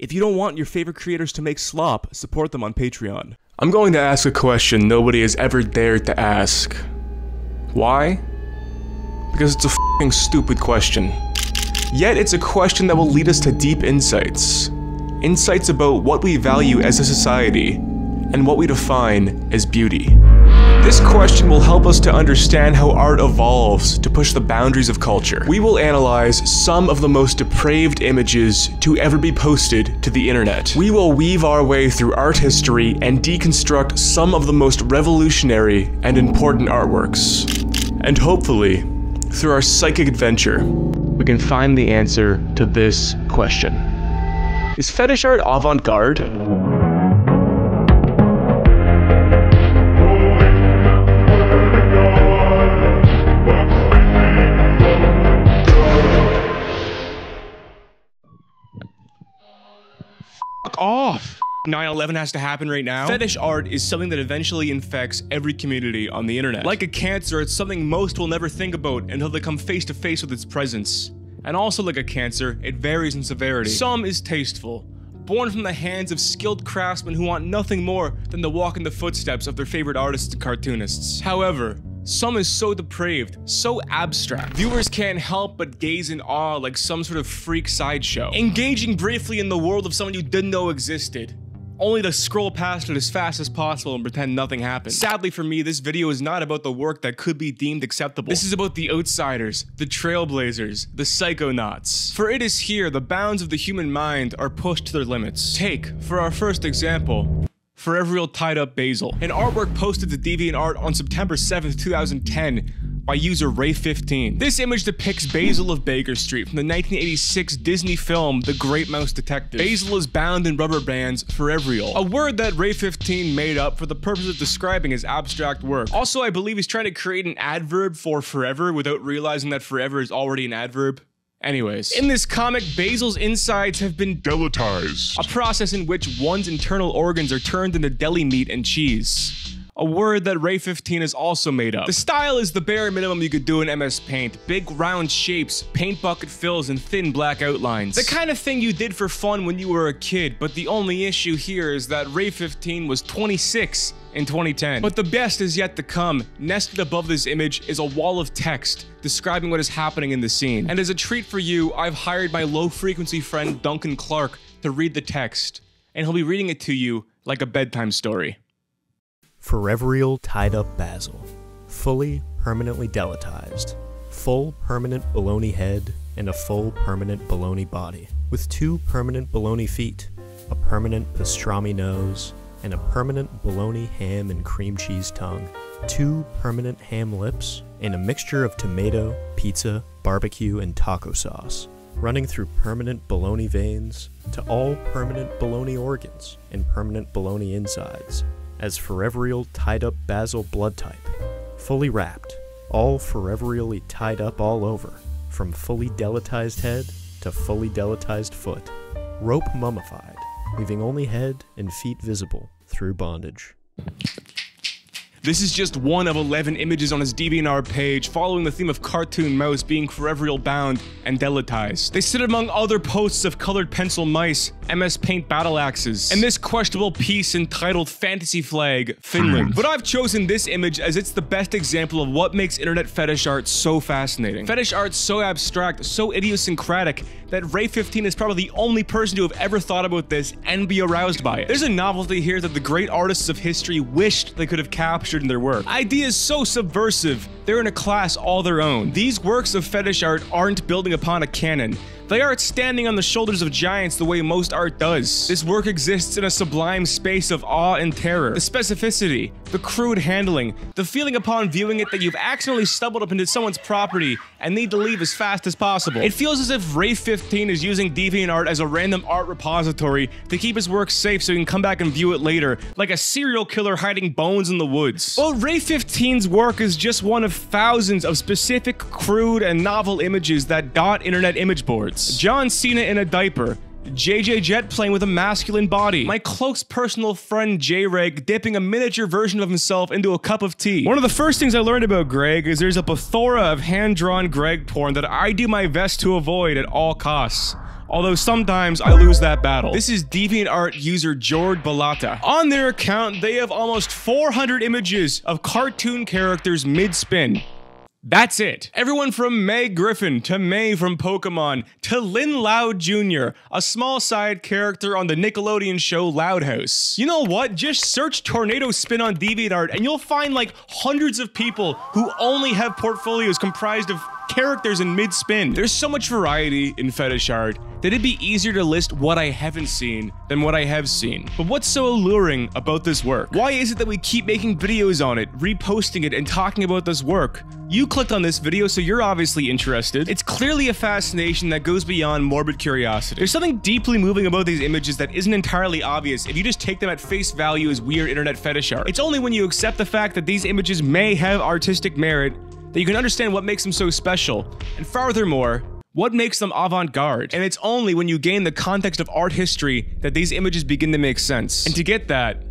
If you don't want your favorite creators to make slop, support them on Patreon. I'm going to ask a question nobody has ever dared to ask. Why? Because it's a f***ing stupid question. Yet it's a question that will lead us to deep insights. Insights about what we value as a society, and what we define as beauty. This question will help us to understand how art evolves to push the boundaries of culture. We will analyze some of the most depraved images to ever be posted to the internet. We will weave our way through art history and deconstruct some of the most revolutionary and important artworks. And hopefully, through our psychic adventure, we can find the answer to this question. Is fetish art avant-garde? Off. 9/11 has to happen right now. Fetish art is something that eventually infects every community on the internet. Like a cancer, it's something most will never think about until they come face to face with its presence. And also like a cancer, it varies in severity. Some is tasteful, born from the hands of skilled craftsmen who want nothing more than to walk in the footsteps of their favorite artists and cartoonists. However, some is so depraved, so abstract, viewers can't help but gaze in awe like some sort of freak sideshow, engaging briefly in the world of someone you didn't know existed, only to scroll past it as fast as possible and pretend nothing happened. Sadly for me, this video is not about the work that could be deemed acceptable. This is about the outsiders, the trailblazers, the psychonauts. For it is here the bounds of the human mind are pushed to their limits. Take, for our first example, Foreverial tied up Basil, an artwork posted to DeviantArt on September 7th, 2010 by user Ray15. This image depicts Basil of Baker Street from the 1986 Disney film The Great Mouse Detective. Basil is bound in rubber bands, Foreverial, a word that Ray15 made up for the purpose of describing his abstract work. Also, I believe he's trying to create an adverb for forever without realizing that forever is already an adverb. Anyways, in this comic, Basil's insides have been delatized, a process in which one's internal organs are turned into deli meat and cheese. A word that Ray15 has also made up. The style is the bare minimum you could do in MS Paint. Big round shapes, paint bucket fills, and thin black outlines. The kind of thing you did for fun when you were a kid, but the only issue here is that Ray15 was 26 in 2010. But the best is yet to come. Nested above this image is a wall of text describing what is happening in the scene. And as a treat for you, I've hired my low-frequency friend Duncan Clark to read the text, and he'll be reading it to you like a bedtime story. Foreverial tied up Basil, fully permanently delatized, full permanent baloney head, and a full permanent baloney body, with 2 permanent baloney feet, a permanent pastrami nose, and a permanent bologna ham and cream cheese tongue, 2 permanent ham lips, and a mixture of tomato, pizza, barbecue, and taco sauce, running through permanent bologna veins to all permanent bologna organs and permanent bologna insides, as Foreverial tied up Basil blood type, fully wrapped, all Foreverially tied up all over, from fully delatized head to fully delatized foot, rope mummified, leaving only head and feet visible through bondage. This is just one of 11 images on his DeviantArt page following the theme of cartoon mouse being Foreverial bound and delatized. They sit among other posts of colored pencil mice, MS Paint battle axes, and this questionable piece entitled Fantasy Flag, Finland. But I've chosen this image as it's the best example of what makes internet fetish art so fascinating. Fetish art's so abstract, so idiosyncratic, that Ray15 is probably the only person to have ever thought about this and be aroused by it. There's a novelty here that the great artists of history wished they could have captured in their work. Ideas so subversive, they're in a class all their own. These works of fetish art aren't building upon a canon. They aren't standing on the shoulders of giants the way most art does. This work exists in a sublime space of awe and terror. The specificity, the crude handling, the feeling upon viewing it that you've accidentally stumbled up into someone's property and need to leave as fast as possible. It feels as if Ray15 is using DeviantArt as a random art repository to keep his work safe so he can come back and view it later, like a serial killer hiding bones in the woods. Well, Ray15's work is just one of thousands of specific, crude, and novel images that dot internet image boards. John Cena in a diaper, JJ Jett playing with a masculine body, my close personal friend J-Reg dipping a miniature version of himself into a cup of tea. One of the first things I learned about Greg is there's a plethora of hand-drawn Greg porn that I do my best to avoid at all costs. although sometimes I lose that battle. This is DeviantArt user Jord Balata. On their account, they have almost 400 images of cartoon characters mid-spin. That's it. Everyone from May Griffin, to May from Pokemon, to Lin Loud Jr., a small side character on the Nickelodeon show Loud House. You know what? Just search Tornado Spin on DeviantArt and you'll find like hundreds of people who only have portfolios comprised of characters in mid-spin. There's so much variety in fetish art that it'd be easier to list what I haven't seen than what I have seen. But what's so alluring about this work? Why is it that we keep making videos on it, reposting it, and talking about this work? You clicked on this video, so you're obviously interested. It's clearly a fascination that goes beyond morbid curiosity. There's something deeply moving about these images that isn't entirely obvious if you just take them at face value as weird internet fetish art. It's only when you accept the fact that these images may have artistic merit that you can understand what makes them so special, and furthermore, what makes them avant-garde. And it's only when you gain the context of art history that these images begin to make sense. And to get that,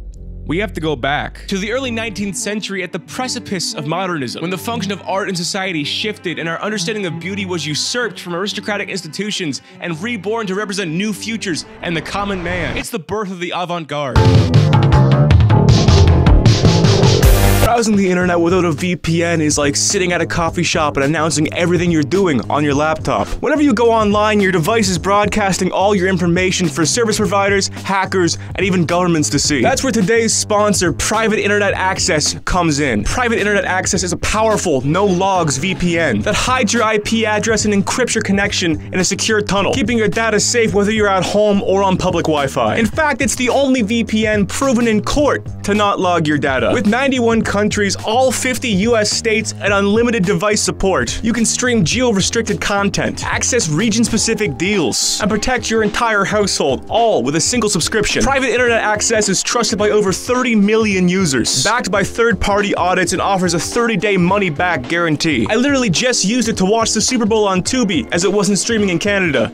we have to go back to the early 19th century at the precipice of modernism, when the function of art in society shifted and our understanding of beauty was usurped from aristocratic institutions and reborn to represent new futures and the common man. It's the birth of the avant-garde. Browsing the internet without a VPN is like sitting at a coffee shop and announcing everything you're doing on your laptop. Whenever you go online, your device is broadcasting all your information for service providers, hackers, and even governments to see. That's where today's sponsor, Private Internet Access, comes in. Private Internet Access is a powerful, no-logs VPN that hides your IP address and encrypts your connection in a secure tunnel, keeping your data safe whether you're at home or on public Wi-Fi. In fact, it's the only VPN proven in court to not log your data. With 91 countries, all 50 US states, and unlimited device support, you can stream geo-restricted content, access region-specific deals, and protect your entire household, all with a single subscription. Private Internet Access is trusted by over 30 million users, backed by third-party audits, and offers a 30-day money-back guarantee. I literally just used it to watch the Super Bowl on Tubi, as it wasn't streaming in Canada.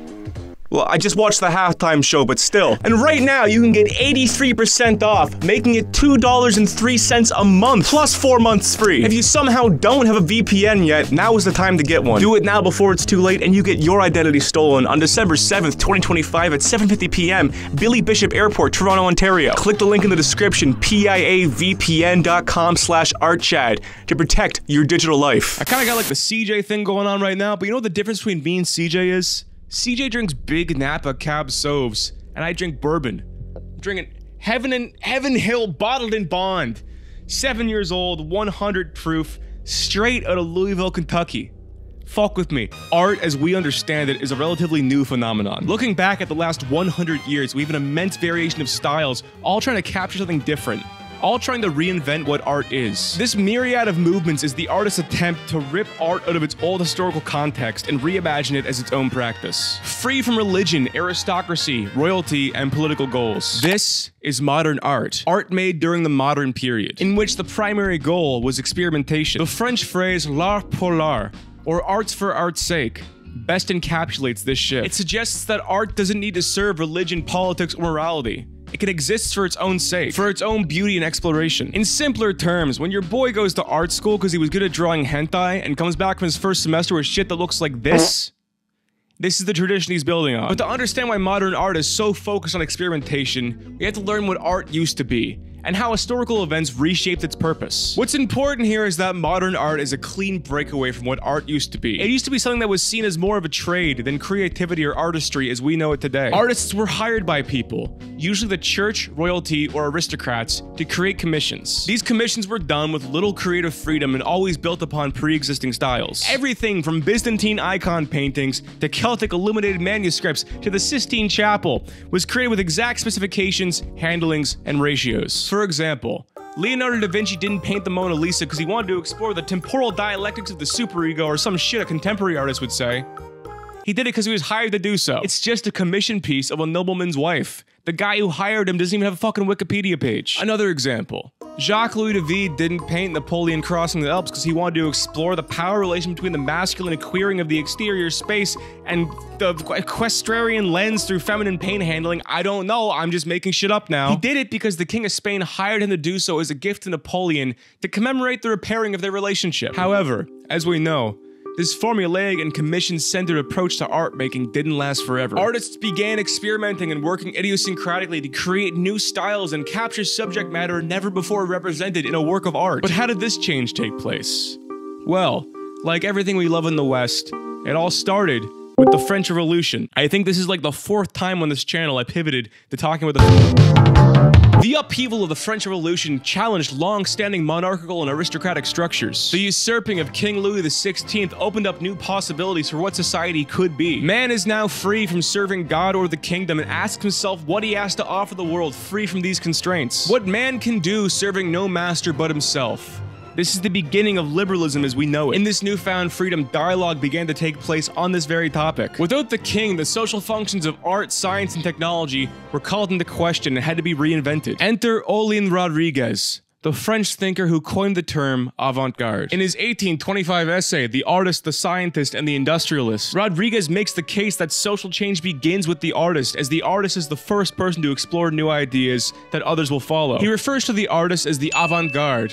Well, I just watched the halftime show, but still. And right now, you can get 83% off, making it $2.03 a month, plus 4 months free. If you somehow don't have a VPN yet, now is the time to get one. Do it now before it's too late, and you get your identity stolen on December 7th, 2025 at 7:50 p.m. Billy Bishop Airport, Toronto, Ontario. Click the link in the description, piavpn.com/artchad, to protect your digital life. I kind of got like the CJ thing going on right now, but you know what the difference between me and CJ is? CJ drinks Big Napa Cab Sauves, and I drink bourbon. I'm drinking Heaven Hill bottled in bond. 7 years old, 100 proof, straight out of Louisville, Kentucky. Fuck with me. Art, as we understand it, is a relatively new phenomenon. Looking back at the last 100 years, we have an immense variation of styles, all trying to capture something different. All trying to reinvent what art is. This myriad of movements is the artist's attempt to rip art out of its old historical context and reimagine it as its own practice. Free from religion, aristocracy, royalty, and political goals. This is modern art. Art made during the modern period, in which the primary goal was experimentation. The French phrase l'art pour l'art, or arts for art's sake, best encapsulates this shift. It suggests that art doesn't need to serve religion, politics, or morality. It can exist for its own sake, for its own beauty and exploration. In simpler terms, when your boy goes to art school because he was good at drawing hentai and comes back from his first semester with shit that looks like this is the tradition he's building on. But to understand why modern art is so focused on experimentation, we have to learn what art used to be, and how historical events reshaped its purpose. What's important here is that modern art is a clean breakaway from what art used to be. It used to be something that was seen as more of a trade than creativity or artistry as we know it today. Artists were hired by people, usually the church, royalty, or aristocrats, to create commissions. These commissions were done with little creative freedom and always built upon pre-existing styles. Everything from Byzantine icon paintings to Celtic illuminated manuscripts to the Sistine Chapel was created with exact specifications, handlings, and ratios. For example, Leonardo da Vinci didn't paint the Mona Lisa because he wanted to explore the temporal dialectics of the superego or some shit a contemporary artist would say. He did it because he was hired to do so. It's just a commission piece of a nobleman's wife. The guy who hired him doesn't even have a fucking Wikipedia page. Another example. Jacques-Louis David didn't paint Napoleon crossing the Alps because he wanted to explore the power relation between the masculine and queering of the exterior space and the equestrian lens through feminine paint handling. I don't know, I'm just making shit up now. He did it because the King of Spain hired him to do so as a gift to Napoleon to commemorate the repairing of their relationship. However, as we know, This formulaic and commission-centered approach to art making didn't last forever. Artists began experimenting and working idiosyncratically to create new styles and capture subject matter never before represented in a work of art. But how did this change take place? Well, like everything we love in the West, it all started with the French Revolution. I think this is like the 4th time on this channel I pivoted to talking about the upheaval of the French Revolution challenged long-standing monarchical and aristocratic structures. The usurping of King Louis XVI opened up new possibilities for what society could be. Man is now free from serving God or the kingdom and asks himself what he has to offer the world free from these constraints. What man can do serving no master but himself. This is the beginning of liberalism as we know it. In this newfound freedom, dialogue began to take place on this very topic. Without the king, the social functions of art, science, and technology were called into question and had to be reinvented. Enter Olin Rodriguez, the French thinker who coined the term avant-garde. In his 1825 essay, The Artist, the Scientist, and the Industrialist, Rodriguez makes the case that social change begins with the artist, as the artist is the first person to explore new ideas that others will follow. He refers to the artist as the avant-garde,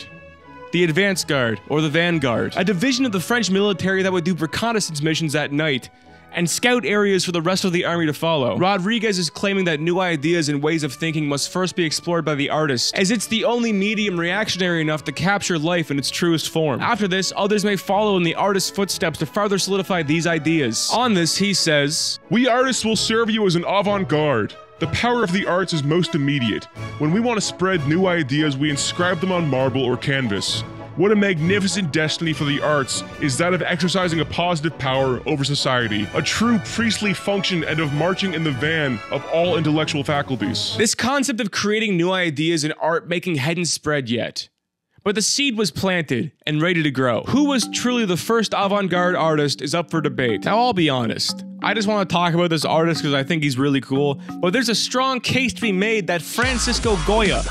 the advance guard, or the vanguard, a division of the French military that would do reconnaissance missions at night and scout areas for the rest of the army to follow. Rodriguez is claiming that new ideas and ways of thinking must first be explored by the artist, as it's the only medium reactionary enough to capture life in its truest form. After this, others may follow in the artist's footsteps to further solidify these ideas. On this, he says, "We artists will serve you as an avant-garde. The power of the arts is most immediate. When we want to spread new ideas, we inscribe them on marble or canvas. What a magnificent destiny for the arts is that of exercising a positive power over society, a true priestly function and of marching in the van of all intellectual faculties." This concept of creating new ideas in art making hadn't spread yet. But the seed was planted and ready to grow. Who was truly the first avant-garde artist is up for debate. Now, I'll be honest. I just want to talk about this artist because I think he's really cool, but there's a strong case to be made that Francisco Goya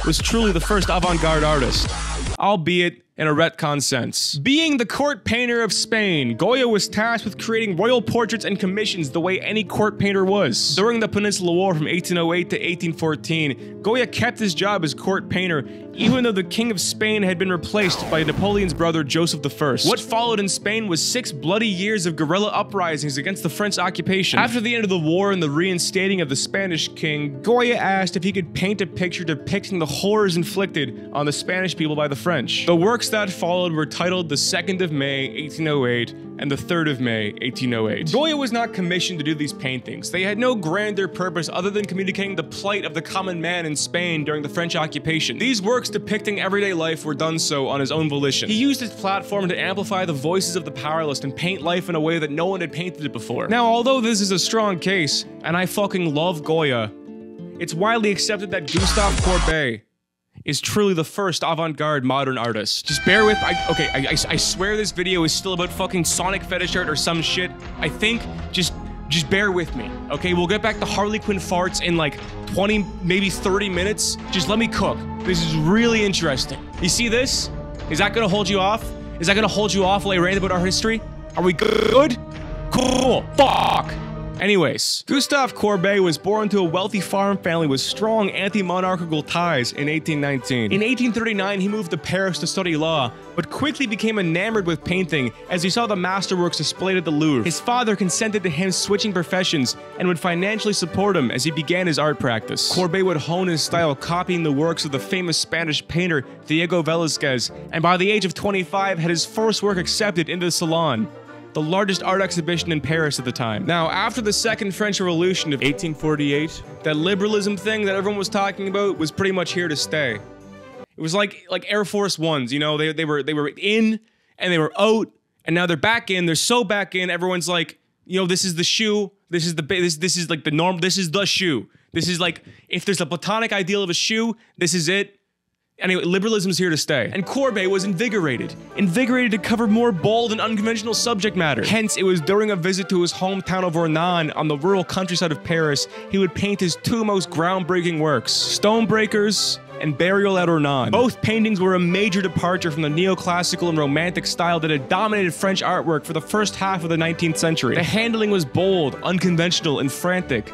was truly the first avant-garde artist, albeit in a retcon sense. Being the court painter of Spain, Goya was tasked with creating royal portraits and commissions the way any court painter was. During the Peninsular War from 1808 to 1814, Goya kept his job as court painter even though the King of Spain had been replaced by Napoleon's brother Joseph I. What followed in Spain was 6 bloody years of guerrilla uprisings against the French occupation. After the end of the war and the reinstating of the Spanish king, Goya asked if he could paint a picture depicting the horrors inflicted on the Spanish people by the French. The works that followed were titled The 2nd of May, 1808, and The 3rd of May, 1808. Goya was not commissioned to do these paintings. They had no grander purpose other than communicating the plight of the common man in Spain during the French occupation. These works depicting everyday life were done so on his own volition. He used his platform to amplify the voices of the powerless and paint life in a way that no one had painted it before. Now, although this is a strong case, and I fucking love Goya, it's widely accepted that Gustav Courbet is truly the first avant-garde modern artist. Just bear with, I swear this video is still about fucking Sonic fetish art or some shit. I think, just bear with me, okay? We'll get back to Harley Quinn farts in like 20, maybe 30 minutes. Just let me cook. This is really interesting. You see this? Is that gonna hold you off? Is that gonna hold you off while I rant about our history? Are we good? Cool. Fuck. Anyways, Gustav Courbet was born to a wealthy farm family with strong anti-monarchical ties in 1819. In 1839, he moved to Paris to study law, but quickly became enamored with painting as he saw the masterworks displayed at the Louvre. His father consented to him switching professions and would financially support him as he began his art practice. Courbet would hone his style, copying the works of the famous Spanish painter Diego Velázquez, and by the age of 25 had his first work accepted into the Salon, the largest art exhibition in Paris at the time. Now, after the Second French Revolution of 1848, that liberalism thing that everyone was talking about was pretty much here to stay. It was like Air Force Ones, you know, they were in and they were out, and now they're back in. They're so back in. Everyone's like, you know, this is the shoe. This is this is like the norm. This is the shoe. This is like, if there's a platonic ideal of a shoe, this is it. Anyway, liberalism is here to stay. And Courbet was invigorated to cover more bold and unconventional subject matter. Hence, it was during a visit to his hometown of Ornans on the rural countryside of Paris, he would paint his 2 most groundbreaking works, Stonebreakers and Burial at Ornans. Both paintings were a major departure from the neoclassical and romantic style that had dominated French artwork for the first half of the 19th century. The handling was bold, unconventional, and frantic,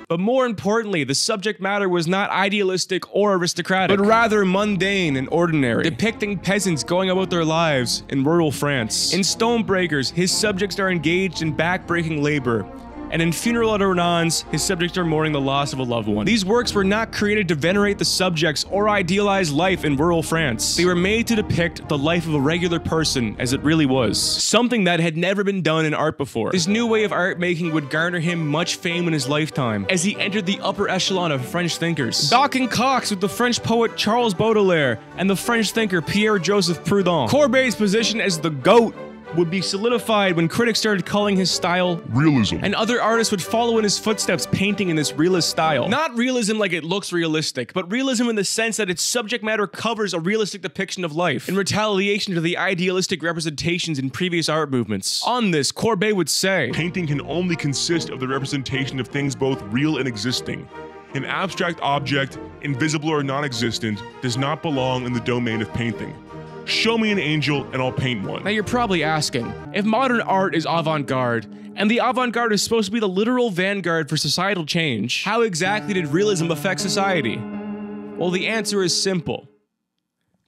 But more importantly, the subject matter was not idealistic or aristocratic, but rather mundane and ordinary, depicting peasants going about their lives in rural France. In Stonebreakers, his subjects are engaged in back-breaking labor, and in Funeral at Renan's, his subjects are mourning the loss of a loved one. These works were not created to venerate the subjects or idealize life in rural France. They were made to depict the life of a regular person as it really was. Something that had never been done in art before. This new way of art making would garner him much fame in his lifetime, as he entered the upper echelon of French thinkers, docking cocks with the French poet Charles Baudelaire and the French thinker Pierre-Joseph Proudhon. Courbet's position as the GOAT would be solidified when critics started calling his style realism, and other artists would follow in his footsteps, painting in this realist style. Not realism like it looks realistic, but realism in the sense that its subject matter covers a realistic depiction of life, in retaliation to the idealistic representations in previous art movements. On this, Courbet would say, painting can only consist of the representation of things both real and existing. An abstract object, invisible or non-existent, does not belong in the domain of painting. Show me an angel and I'll paint one. Now you're probably asking, if modern art is avant-garde, and the avant-garde is supposed to be the literal vanguard for societal change, how exactly did realism affect society? Well, the answer is simple.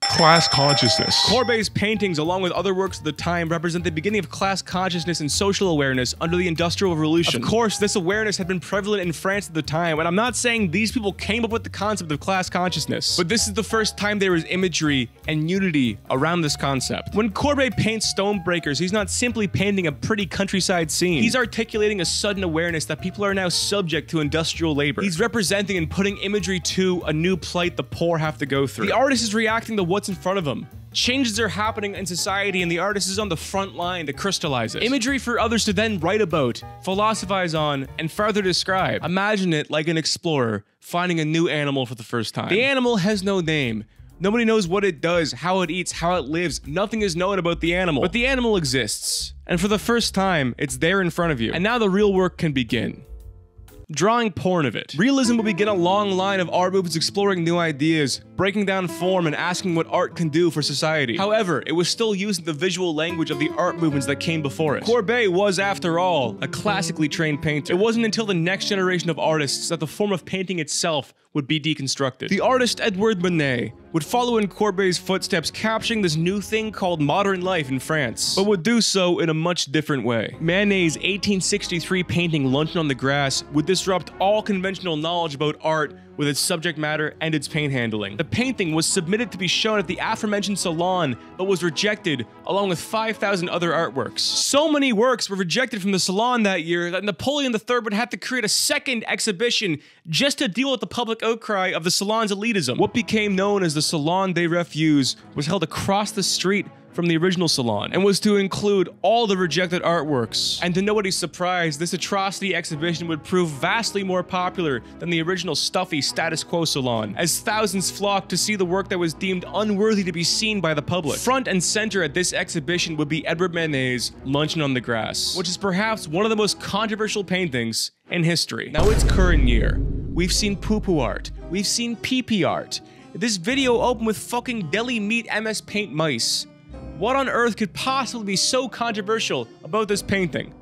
Class consciousness. Courbet's paintings, along with other works of the time, represent the beginning of class consciousness and social awareness under the Industrial Revolution. Of course, this awareness had been prevalent in France at the time, and I'm not saying these people came up with the concept of class consciousness, but this is the first time there was imagery and unity around this concept. When Courbet paints Stonebreakers, he's not simply painting a pretty countryside scene. He's articulating a sudden awareness that people are now subject to industrial labor. He's representing and putting imagery to a new plight the poor have to go through. The artist is reacting to what's in front of him. Changes are happening in society and the artist is on the front line to crystallize it. Imagery for others to then write about, philosophize on, and further describe. Imagine it like an explorer finding a new animal for the first time. The animal has no name. Nobody knows what it does, how it eats, how it lives. Nothing is known about the animal. But the animal exists. And for the first time, it's there in front of you. And now the real work can begin. Drawing porn of it. Realism will begin a long line of art movements exploring new ideas, breaking down form and asking what art can do for society. However, it was still using the visual language of the art movements that came before it. Courbet was, after all, a classically trained painter. It wasn't until the next generation of artists that the form of painting itself would be deconstructed. The artist Edouard Manet would follow in Courbet's footsteps, capturing this new thing called modern life in France, but would do so in a much different way. Manet's 1863 painting Luncheon on the Grass would disrupt all conventional knowledge about art with its subject matter and its paint handling. The painting was submitted to be shown at the aforementioned salon, but was rejected along with 5,000 other artworks. So many works were rejected from the salon that year that Napoleon III would have to create a second exhibition just to deal with the public outcry of the salon's elitism. What became known as the Salon des Refus was held across the street from the original salon, and was to include all the rejected artworks. And to nobody's surprise, this atrocity exhibition would prove vastly more popular than the original stuffy status quo salon, as thousands flocked to see the work that was deemed unworthy to be seen by the public. Front and center at this exhibition would be Edouard Manet's Luncheon on the Grass, which is perhaps one of the most controversial paintings in history. Now, it's current year. We've seen poo-poo art. We've seen pee-pee art. This video opened with fucking deli meat MS Paint mice. What on earth could possibly be so controversial about this painting?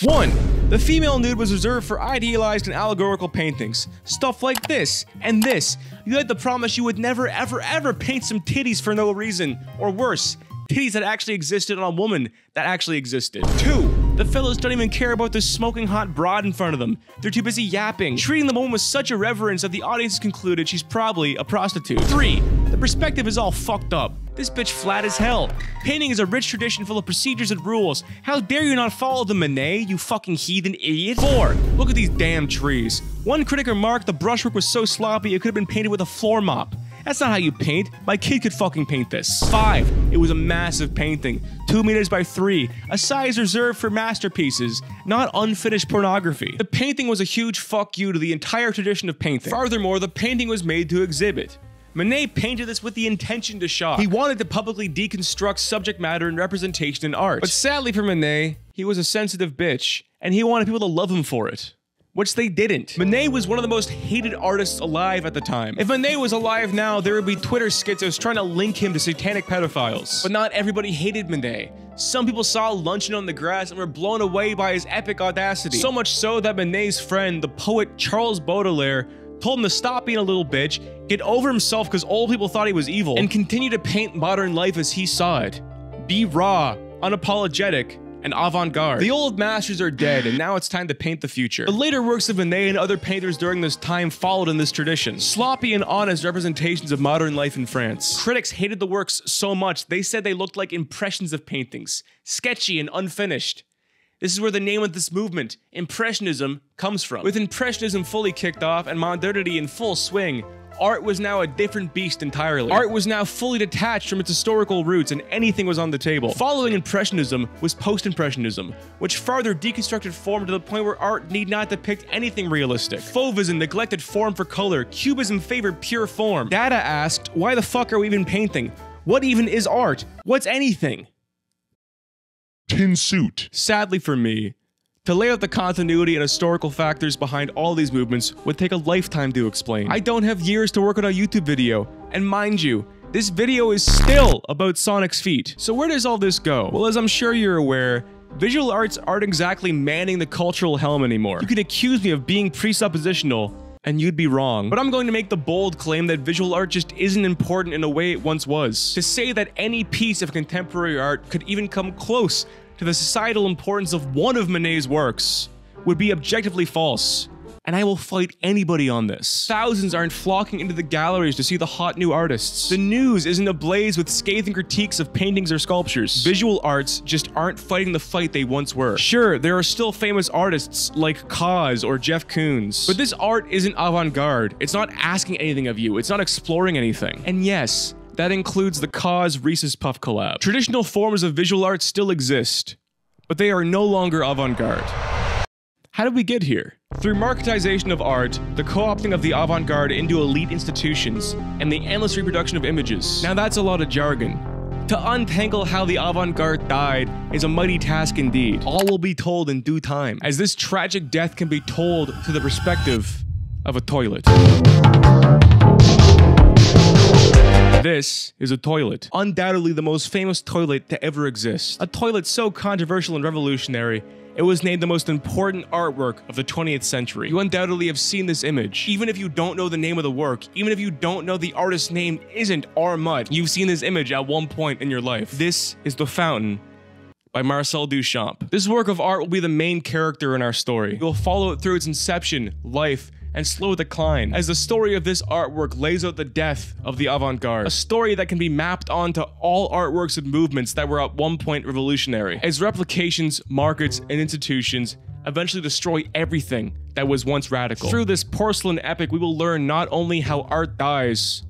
1. The female nude was reserved for idealized and allegorical paintings. Stuff like this, and this. You had to promise you would never ever ever paint some titties for no reason. Or worse, titties that actually existed on a woman that actually existed. 2. The fellows don't even care about this smoking hot broad in front of them. They're too busy yapping, treating the woman with such irreverence that the audience concluded she's probably a prostitute. 3. The perspective is all fucked up. This bitch flat as hell. Painting is a rich tradition full of procedures and rules. How dare you not follow the Manet, you fucking heathen idiot? 4. Look at these damn trees. One critic remarked the brushwork was so sloppy it could have been painted with a floor mop. That's not how you paint. My kid could fucking paint this. 5. It was a massive painting. 2 meters by 3. A size reserved for masterpieces, not unfinished pornography. The painting was a huge fuck you to the entire tradition of painting. Furthermore, the painting was made to exhibit. Manet painted this with the intention to shock. He wanted to publicly deconstruct subject matter and representation in art. But sadly for Manet, he was a sensitive bitch, and he wanted people to love him for it. Which they didn't. Manet was one of the most hated artists alive at the time. If Manet was alive now, there would be Twitter schizos trying to link him to satanic pedophiles. But not everybody hated Manet. Some people saw luncheon on the grass and were blown away by his epic audacity. So much so that Manet's friend, the poet Charles Baudelaire, told him to stop being a little bitch, get over himself because old people thought he was evil, and continue to paint modern life as he saw it. Be raw, unapologetic, and avant-garde. The old masters are dead, and now it's time to paint the future. The later works of Manet and other painters during this time followed in this tradition. Sloppy and honest representations of modern life in France. Critics hated the works so much, they said they looked like impressions of paintings, sketchy and unfinished. This is where the name of this movement, Impressionism, comes from. With Impressionism fully kicked off and modernity in full swing, art was now a different beast entirely. Art was now fully detached from its historical roots and anything was on the table. Following Impressionism was Post-Impressionism, which further deconstructed form to the point where art need not depict anything realistic. Fauvism neglected form for color, Cubism favored pure form. Dada asked, why the fuck are we even painting? What even is art? What's anything? Tin suit. Sadly for me, to lay out the continuity and historical factors behind all these movements would take a lifetime to explain. I don't have years to work on a YouTube video, and mind you, this video is still about Sonic's feet. So where does all this go? Well, as I'm sure you're aware, visual arts aren't exactly manning the cultural helm anymore. You could accuse me of being presuppositional, and you'd be wrong. But I'm going to make the bold claim that visual art just isn't important in a way it once was. To say that any piece of contemporary art could even come close to the societal importance of one of Manet's works would be objectively false. And I will fight anybody on this. Thousands aren't flocking into the galleries to see the hot new artists. The news isn't ablaze with scathing critiques of paintings or sculptures. Visual arts just aren't fighting the fight they once were. Sure, there are still famous artists like Kaws or Jeff Koons, but this art isn't avant-garde. It's not asking anything of you. It's not exploring anything. And yes, that includes the Kaws Reese's Puff collab. Traditional forms of visual art still exist, but they are no longer avant-garde. How did we get here? Through marketization of art, the co-opting of the avant-garde into elite institutions, and the endless reproduction of images. Now that's a lot of jargon. To untangle how the avant-garde died is a mighty task indeed. All will be told in due time, as this tragic death can be told through the perspective of a toilet. This is a toilet. Undoubtedly the most famous toilet to ever exist. A toilet so controversial and revolutionary, it was named the most important artwork of the 20th century. You undoubtedly have seen this image. Even if you don't know the name of the work, even if you don't know the artist's name isn't Armut, you've seen this image at one point in your life. This is The Fountain by Marcel Duchamp. This work of art will be the main character in our story. We'll follow it through its inception, life, and slow decline, as the story of this artwork lays out the death of the avant-garde. A story that can be mapped onto all artworks and movements that were at one point revolutionary, as replications, markets, and institutions eventually destroy everything that was once radical. Through this porcelain epic, we will learn not only how art dies,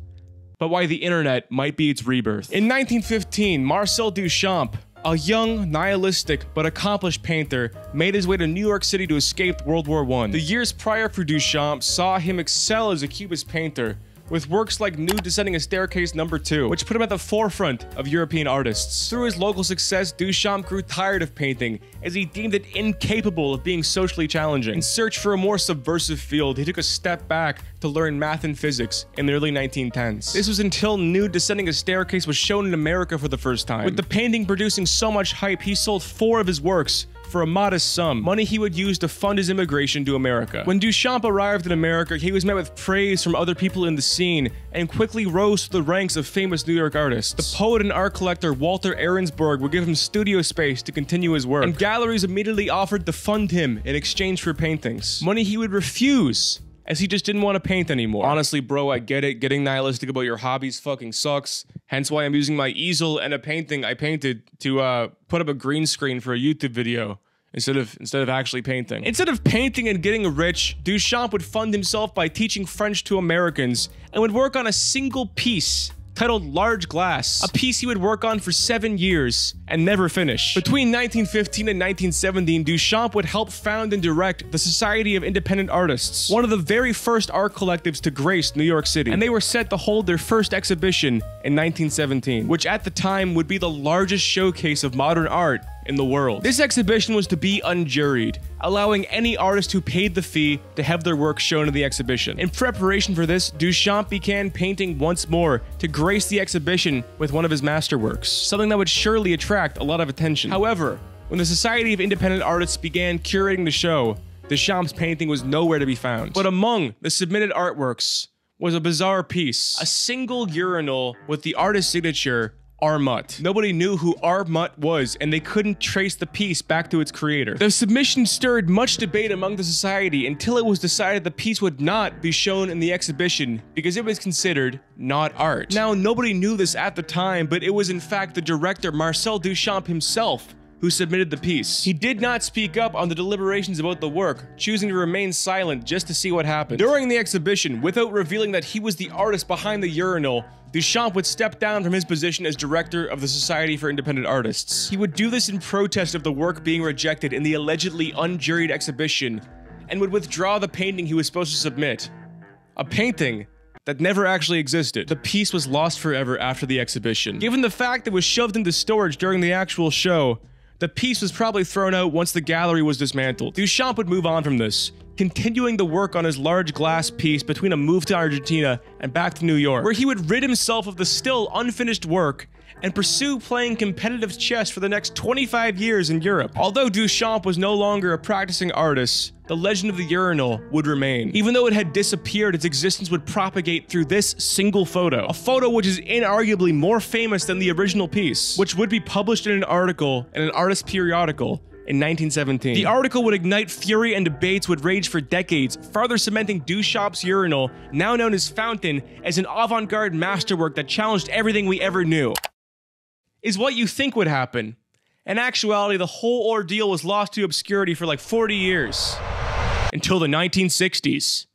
but why the internet might be its rebirth. In 1915, Marcel Duchamp, a young, nihilistic, but accomplished painter, made his way to New York City to escape World War I. The years prior for Duchamp saw him excel as a Cubist painter, with works like Nude Descending a Staircase No. 2, which put him at the forefront of European artists. Through his local success, Duchamp grew tired of painting, as he deemed it incapable of being socially challenging. In search for a more subversive field, he took a step back to learn math and physics in the early 1910s. This was until Nude Descending a Staircase was shown in America for the first time. With the painting producing so much hype, he sold 4 of his works for a modest sum, money he would use to fund his immigration to America. When Duchamp arrived in America, he was met with praise from other people in the scene, and quickly rose to the ranks of famous New York artists. The poet and art collector Walter Arensberg would give him studio space to continue his work, and galleries immediately offered to fund him in exchange for paintings. Money he would refuse, as he just didn't want to paint anymore. Honestly, bro, I get it. Getting nihilistic about your hobbies fucking sucks. Hence why I'm using my easel and a painting I painted to put up a green screen for a YouTube video instead of actually painting. Instead of painting and getting rich, Duchamp would fund himself by teaching French to Americans and would work on a single piece titled Large Glass, a piece he would work on for 7 years and never finish. Between 1915 and 1917, Duchamp would help found and direct the Society of Independent Artists, one of the very first art collectives to grace New York City, and they were set to hold their first exhibition in 1917, which at the time would be the largest showcase of modern art in the world. This exhibition was to be unjuried, allowing any artist who paid the fee to have their work shown in the exhibition. In preparation for this, Duchamp began painting once more to grace the exhibition with one of his masterworks, something that would surely attract a lot of attention. However, when the Society of Independent Artists began curating the show, Duchamp's painting was nowhere to be found. But among the submitted artworks was a bizarre piece, a single urinal with the artist's signature, Armut. Nobody knew who Armut was, and they couldn't trace the piece back to its creator. The submission stirred much debate among the society until it was decided the piece would not be shown in the exhibition because it was considered not art. Now, nobody knew this at the time, but it was in fact the director Marcel Duchamp himself who submitted the piece. He did not speak up on the deliberations about the work, choosing to remain silent just to see what happened. During the exhibition, without revealing that he was the artist behind the urinal, Duchamp would step down from his position as director of the Society for Independent Artists. He would do this in protest of the work being rejected in the allegedly unjuried exhibition, and would withdraw the painting he was supposed to submit. A painting that never actually existed. The piece was lost forever after the exhibition. Given the fact that it was shoved into storage during the actual show, the piece was probably thrown out once the gallery was dismantled. Duchamp would move on from this, continuing the work on his large glass piece between a move to Argentina and back to New York, where he would rid himself of the still unfinished work and pursue playing competitive chess for the next 25 years in Europe. Although Duchamp was no longer a practicing artist, the legend of the urinal would remain. Even though it had disappeared, its existence would propagate through this single photo. A photo which is inarguably more famous than the original piece, which would be published in an article in an artist periodical in 1917. The article would ignite fury and debates would rage for decades, further cementing Duchamp's urinal, now known as Fountain, as an avant-garde masterwork that challenged everything we ever knew. Is what you think would happen. In actuality, the whole ordeal was lost to obscurity for like 40 years. Until the 1960s.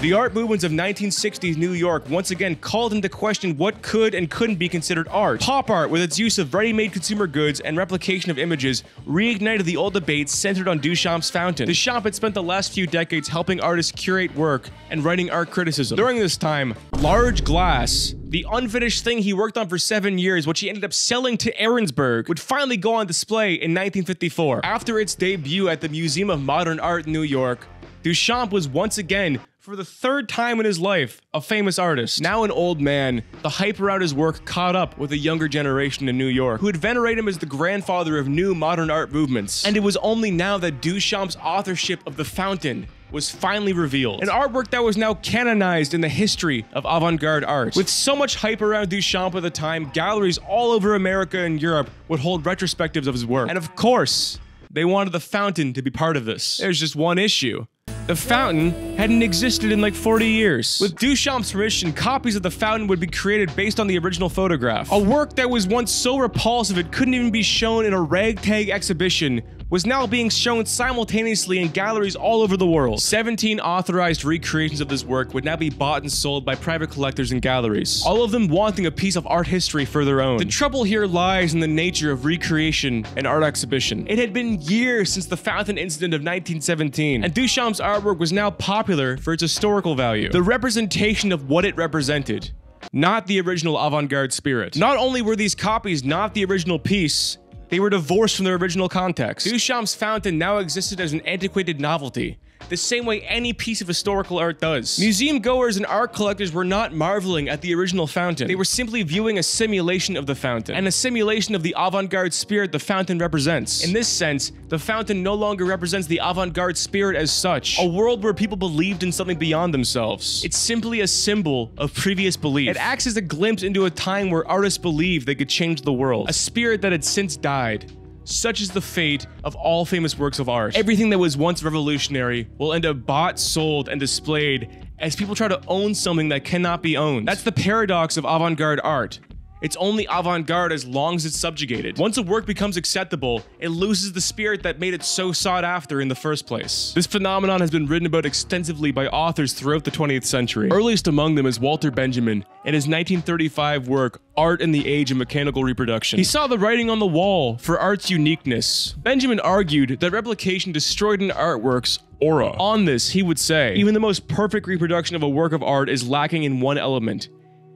The art movements of 1960s New York once again called into question what could and couldn't be considered art. Pop art, with its use of ready-made consumer goods and replication of images, reignited the old debates centered on Duchamp's Fountain. Duchamp had spent the last few decades helping artists curate work and writing art criticism. During this time, large glass, the unfinished thing he worked on for 7 years, which he ended up selling to Ahrensburg, would finally go on display in 1954. After its debut at the Museum of Modern Art in New York, Duchamp was once again, for the third time in his life, a famous artist. Now an old man, the hype around his work caught up with a younger generation in New York, who would venerate him as the grandfather of new modern art movements. And it was only now that Duchamp's authorship of The Fountain was finally revealed. An artwork that was now canonized in the history of avant-garde art. With so much hype around Duchamp at the time, galleries all over America and Europe would hold retrospectives of his work. And of course, they wanted The Fountain to be part of this. There's just one issue. The Fountain hadn't existed in like 40 years. With Duchamp's permission, copies of The Fountain would be created based on the original photograph. A work that was once so repulsive it couldn't even be shown in a ragtag exhibition was now being shown simultaneously in galleries all over the world. 17 authorized recreations of this work would now be bought and sold by private collectors and galleries, all of them wanting a piece of art history for their own. The trouble here lies in the nature of recreation and art exhibition. It had been years since the Fountain incident of 1917, and Duchamp's artwork was now popular for its historical value. The representation of what it represented, not the original avant-garde spirit. Not only were these copies not the original piece, they were divorced from their original context. Duchamp's Fountain now existed as an antiquated novelty, the same way any piece of historical art does. Museum goers and art collectors were not marveling at the original Fountain. They were simply viewing a simulation of the Fountain, and a simulation of the avant-garde spirit the Fountain represents. In this sense, the Fountain no longer represents the avant-garde spirit as such, a world where people believed in something beyond themselves. It's simply a symbol of previous belief. It acts as a glimpse into a time where artists believed they could change the world, a spirit that had since died. Such is the fate of all famous works of art. Everything that was once revolutionary will end up bought, sold, and displayed as people try to own something that cannot be owned. That's the paradox of avant-garde art. It's only avant-garde as long as it's subjugated. Once a work becomes acceptable, it loses the spirit that made it so sought after in the first place. This phenomenon has been written about extensively by authors throughout the 20th century. Earliest among them is Walter Benjamin in his 1935 work, Art in the Age of Mechanical Reproduction. He saw the writing on the wall for art's uniqueness. Benjamin argued that replication destroyed an artwork's aura. On this, he would say, even the most perfect reproduction of a work of art is lacking in one element: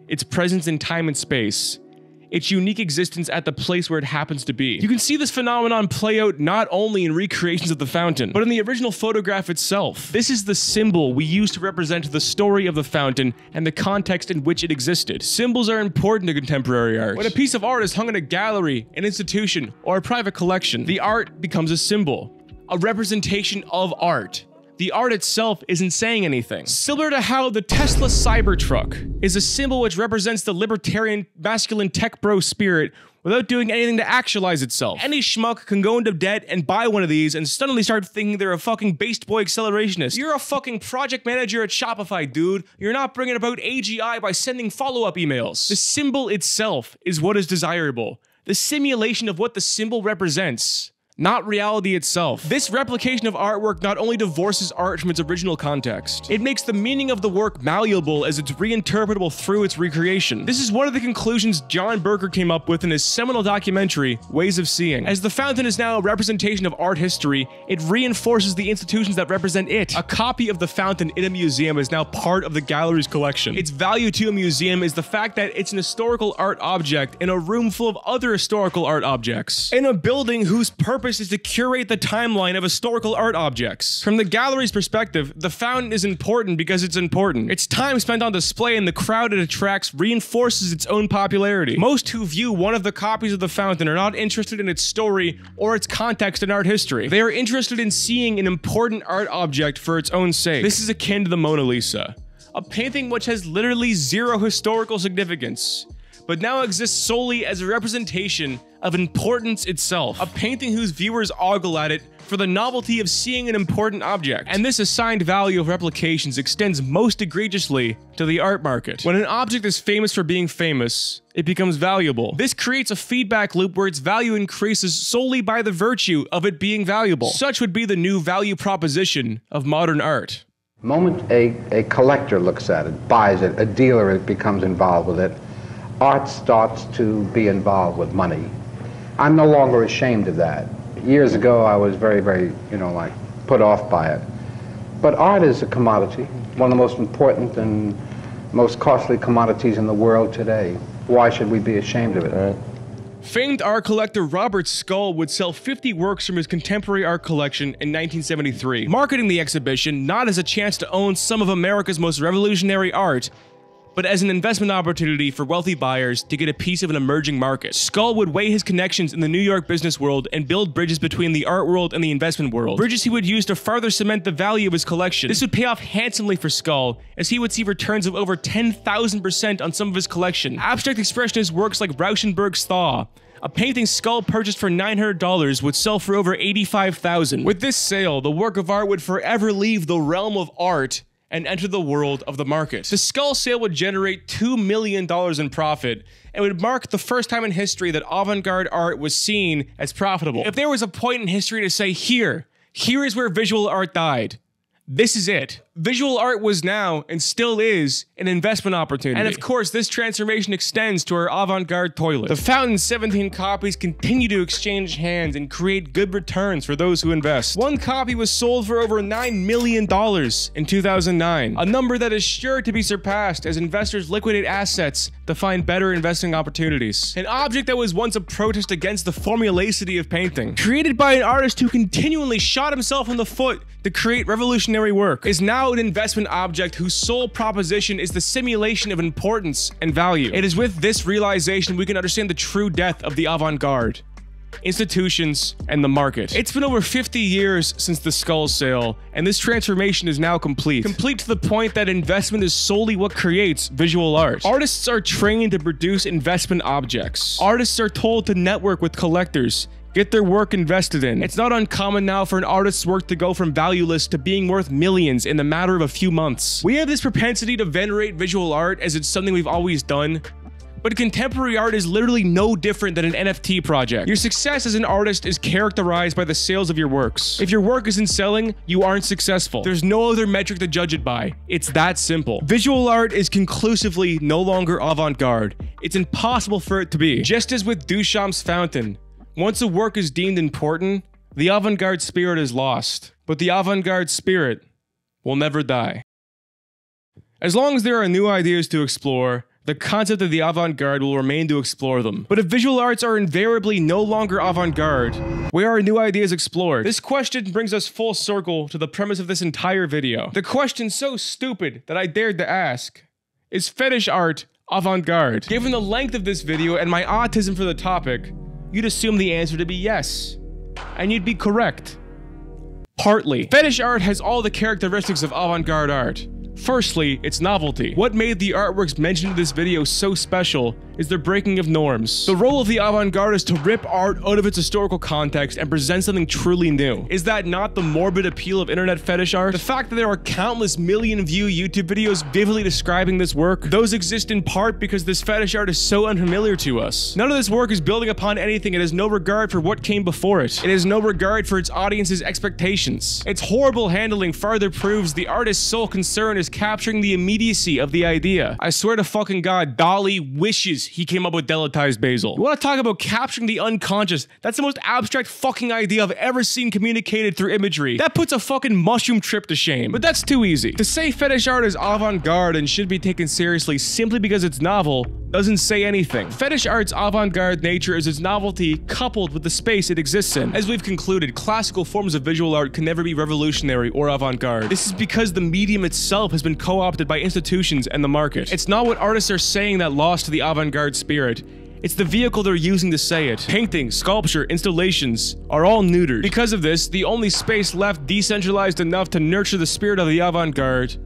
its presence in time and space. its unique existence at the place where it happens to be. You can see this phenomenon play out not only in recreations of the fountain, but in the original photograph itself. This is the symbol we use to represent the story of the fountain and the context in which it existed. Symbols are important to contemporary art. When a piece of art is hung in a gallery, an institution, or a private collection, the art becomes a symbol, a representation of art. The art itself isn't saying anything. Similar to how the Tesla Cybertruck is a symbol which represents the libertarian, masculine tech bro spirit without doing anything to actualize itself. Any schmuck can go into debt and buy one of these and suddenly start thinking they're a fucking based boy accelerationist. You're a fucking project manager at Shopify, dude. You're not bringing about AGI by sending follow-up emails. The symbol itself is what is desirable. The simulation of what the symbol represents, not reality itself. This replication of artwork not only divorces art from its original context, it makes the meaning of the work malleable as it's reinterpretable through its recreation. This is one of the conclusions John Berger came up with in his seminal documentary, Ways of Seeing. As the fountain is now a representation of art history, it reinforces the institutions that represent it. A copy of the fountain in a museum is now part of the gallery's collection. Its value to a museum is the fact that it's an historical art object in a room full of other historical art objects, in a building whose purpose is to curate the timeline of historical art objects. From the gallery's perspective, the fountain is important because it's important. Its time spent on display and the crowd it attracts reinforces its own popularity. Most who view one of the copies of the fountain are not interested in its story or its context in art history. They are interested in seeing an important art object for its own sake. This is akin to the Mona Lisa, a painting which has literally zero historical significance, but now exists solely as a representation of importance itself. A painting whose viewers ogle at it for the novelty of seeing an important object. And this assigned value of replications extends most egregiously to the art market. When an object is famous for being famous, it becomes valuable. This creates a feedback loop where its value increases solely by the virtue of it being valuable. Such would be the new value proposition of modern art. The moment a collector looks at it, buys it, a dealer becomes involved with it, art starts to be involved with money. I'm no longer ashamed of that. Years ago, I was very, like, put off by it. But art is a commodity, one of the most important and most costly commodities in the world today. Why should we be ashamed of it? Right? Famed art collector Robert Scull would sell 50 works from his contemporary art collection in 1973, marketing the exhibition not as a chance to own some of America's most revolutionary art, but as an investment opportunity for wealthy buyers to get a piece of an emerging market. Scull would weigh his connections in the New York business world and build bridges between the art world and the investment world. Bridges he would use to further cement the value of his collection. This would pay off handsomely for Scull, as he would see returns of over 10,000% on some of his collection. Abstract expressionist works like Rauschenberg's Thaw, a painting Scull purchased for $900, would sell for over $85,000. With this sale, the work of art would forever leave the realm of art and enter the world of the market. The Scull sale would generate $2 million in profit and would mark the first time in history that avant-garde art was seen as profitable. If there was a point in history to say, here is where visual art died, this is it. Visual art was now, and still is, an investment opportunity. And of course, this transformation extends to our avant-garde toilet. The fountain's 17 copies continue to exchange hands and create good returns for those who invest. One copy was sold for over $9 million in 2009, a number that is sure to be surpassed as investors liquidate assets to find better investing opportunities. An object that was once a protest against the formulacity of painting, created by an artist who continually shot himself in the foot to create revolutionary work, is now an investment object whose sole proposition is the simulation of importance and value. It is with this realization we can understand the true death of the avant-garde, institutions, and the market. It's been over 50 years since the Scull sale, and this transformation is now complete. Complete to the point that investment is solely what creates visual art. Artists are trained to produce investment objects. Artists are told to network with collectors, get their work invested in. It's not uncommon now for an artist's work to go from valueless to being worth millions in the matter of a few months. We have this propensity to venerate visual art as it's something we've always done, but contemporary art is literally no different than an NFT project. Your success as an artist is characterized by the sales of your works. If your work isn't selling, you aren't successful. There's no other metric to judge it by. It's that simple. Visual art is conclusively no longer avant-garde. It's impossible for it to be. Just as with Duchamp's Fountain, once a work is deemed important, the avant-garde spirit is lost, but the avant-garde spirit will never die. As long as there are new ideas to explore, The concept of the avant-garde will remain to explore them. But if visual arts are invariably no longer avant-garde, where are new ideas explored? This question brings us full circle to the premise of this entire video. The question so stupid that I dared to ask, is fetish art avant-garde? Given the length of this video and my autism for the topic, you'd assume the answer to be yes. And you'd be correct. Partly. Fetish art has all the characteristics of avant-garde art. Firstly, its novelty. What made the artworks mentioned in this video so special is their breaking of norms. The role of the avant-garde is to rip art out of its historical context and present something truly new. Is that not the morbid appeal of internet fetish art? The fact that there are countless million-view YouTube videos vividly describing this work, those exist in part because this fetish art is so unfamiliar to us. None of this work is building upon anything. It has no regard for what came before it. It has no regard for its audience's expectations. Its horrible handling further proves the artist's sole concern is capturing the immediacy of the idea. I swear to fucking God, Dali wishes he came up with delatized Basil. You want to talk about capturing the unconscious? That's the most abstract fucking idea I've ever seen communicated through imagery. That puts a fucking mushroom trip to shame. But that's too easy. To say fetish art is avant-garde and should be taken seriously simply because it's novel doesn't say anything. Fetish art's avant-garde nature is its novelty coupled with the space it exists in. As we've concluded, classical forms of visual art can never be revolutionary or avant-garde. This is because the medium itself has been co-opted by institutions and the market. It's not what artists are saying that lost the avant-garde spirit. It's the vehicle they're using to say it. Painting, sculpture, installations are all neutered. Because of this, the only space left decentralized enough to nurture the spirit of the avant-garde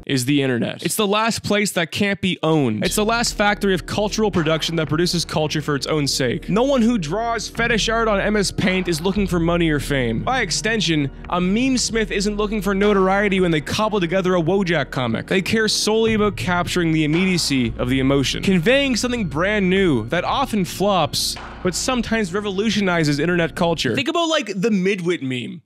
is the internet. It's the last place that can't be owned. It's the last factory of cultural production that produces culture for its own sake. No one who draws fetish art on MS Paint is looking for money or fame. By extension, a meme smith isn't looking for notoriety when they cobble together a Wojak comic. They care solely about capturing the immediacy of the emotion, conveying something brand new that often flops, but sometimes revolutionizes internet culture. Think about like the midwit meme.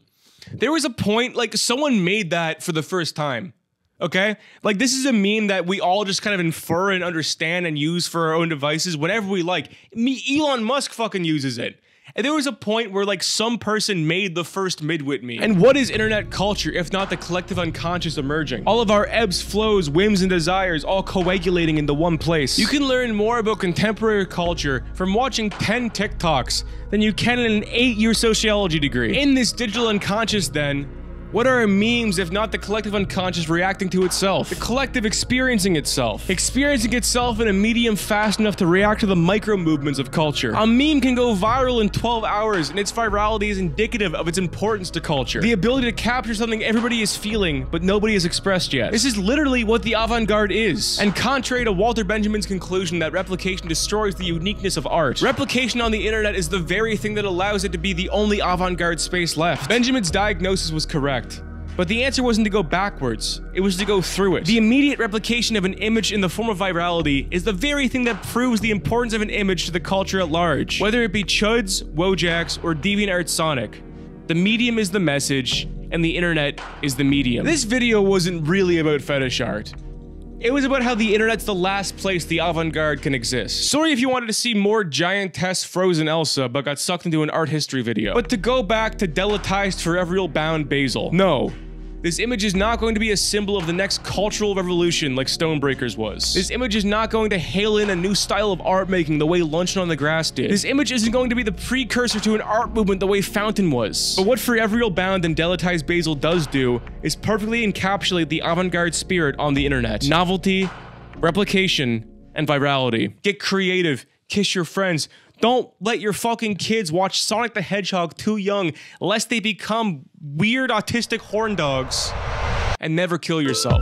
There was a point, like someone made that for the first time. Okay? Like, this is a meme that we all just kind of infer and understand and use for our own devices whenever we like. Elon Musk fucking uses it. And there was a point where, like, some person made the first midwit meme. And what is internet culture if not the collective unconscious emerging? All of our ebbs, flows, whims, and desires all coagulating into one place. You can learn more about contemporary culture from watching 10 TikToks than you can in an 8-year sociology degree. In this digital unconscious, then, what are memes if not the collective unconscious reacting to itself? The collective experiencing itself. Experiencing itself in a medium fast enough to react to the micro movements of culture. A meme can go viral in 12 hours and its virality is indicative of its importance to culture. The ability to capture something everybody is feeling but nobody has expressed yet. This is literally what the avant-garde is. And contrary to Walter Benjamin's conclusion that replication destroys the uniqueness of art, replication on the internet is the very thing that allows it to be the only avant-garde space left. Benjamin's diagnosis was correct. But the answer wasn't to go backwards, it was to go through it. The immediate replication of an image in the form of virality is the very thing that proves the importance of an image to the culture at large. Whether it be Chuds, Wojaks, or DeviantArt Sonic, the medium is the message, and the internet is the medium. This video wasn't really about fetish art. It was about how the internet's the last place the avant-garde can exist. Sorry if you wanted to see more giantess frozen Elsa, but got sucked into an art history video. But to go back to delatized Foreverial bound Basil. No. This image is not going to be a symbol of the next cultural revolution like Stonebreakers was. This image is not going to hail in a new style of art making the way Luncheon on the Grass did. This image isn't going to be the precursor to an art movement the way Fountain was. But what Foreverial bound and delatized Basil does do is perfectly encapsulate the avant-garde spirit on the internet. Novelty, replication, and virality. Get creative, kiss your friends. Don't let your fucking kids watch Sonic the Hedgehog too young, lest they become weird autistic horn dogs. And never kill yourself.